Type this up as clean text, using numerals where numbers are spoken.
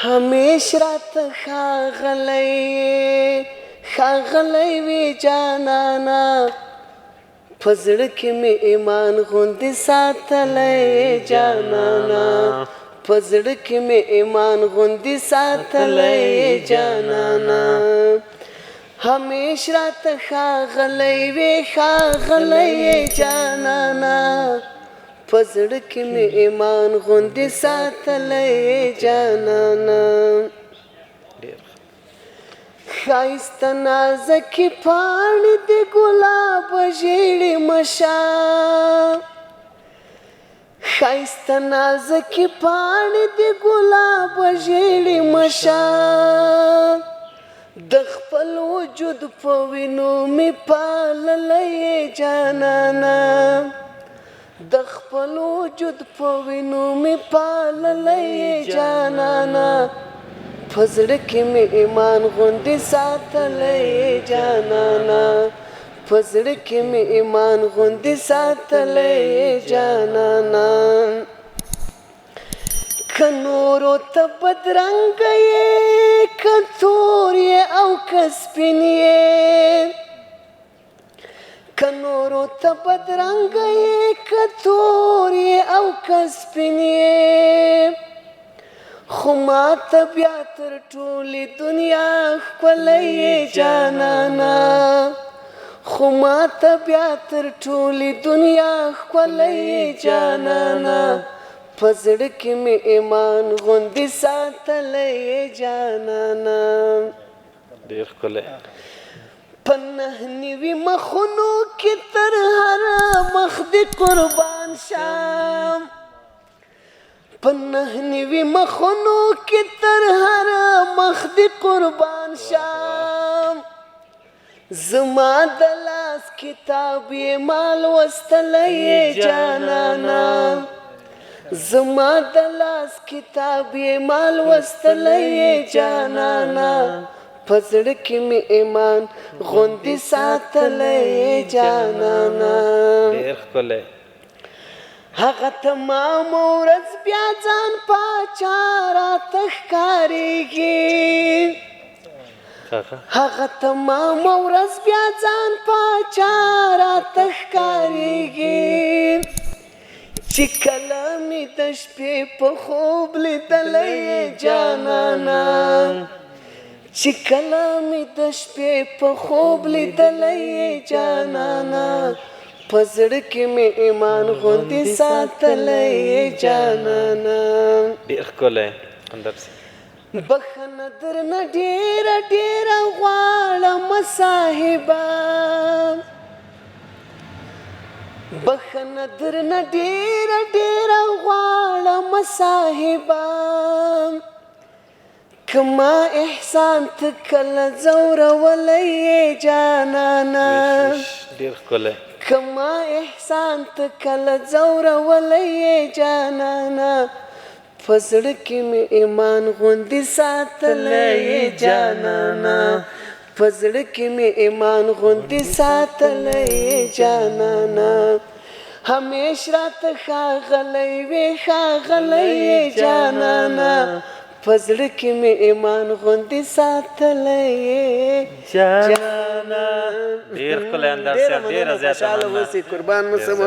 همیش راته ښاغلی وې جانانه په زړه کې مې ایمان غوندې ساتلی جانانه په زړه کې مې ایمان غوندې ساتلی جانانه همیش راته ښاغلی وې جانانه په زړه کې مې ایمان غوندې ساتلی جانانه ښایسته نازکې پاڼې د ګلاب ژیړې مشه ښایسته نازکې پاڼې د ګلاب ژیړې مشه د خپل وجود په وینو مې پاللی جانانه د خپل وجود په وینو مې پاللی جانانه په زړه کې مې ایمان غوندې ساتلی جانانه په زړه کې مې ایمان غوندې ساتلی جانانه که نورو ته بدرنګه یې که تور یې او که سپین یې که نورو ته بدرنګه یې که تور یې او که سپین یې خو ما ته بیا تر ټولې دنیا ښکلی جانانه خو ما ته بیا تر ټولې دنیا ښکلی جانانه په زړه کې مې ایمان غوندې ساتلی جانانه ډېر ښکلی په نهه نوي مخونو کې تر هر مخ دې قربان شم په نهه نوي مخونو کې تر هر مخ دې قربان شم زما د لاس کتاب یې ما لوستلی جانانه زما د لاس کتاب یې ما لوستلی جانانه په زړه کې مې ایمان غوندې ساتلی جانانه ډېر ښکلی هغه تمام ورځ بیا ځان پاچا راته ښکارېږي هغه تمام ورځ بیا ځان پاچا راته ښکارېږي چې کله مې د شپې په خوب لیدلی جانانه چې کله مې د شپې په خوب لیدلی جانانه په زړه کې مې ایمان غوندې ساتلی جانانه ډېر ښکلی بخښنه درنه ډېره غواړم صاحبه بخښنه درنه ډېره غواړم صاحبه که ما احسان ته کله ځورولی جانانه ډېر ښکلی که ما احسان ته کله ځورولی جانانه په زړه کې مې ایمان غوندې ساتلی جانانه په زړه کې مې ایمان غوندې ساتلی جانانه همیش راته ښاغلی وې جانانه په زړه کې مې ایمان غوندې ساتلی جانانه ډېر ښکلی انداز صاحب ډېره زیاته مننه قربان مو سم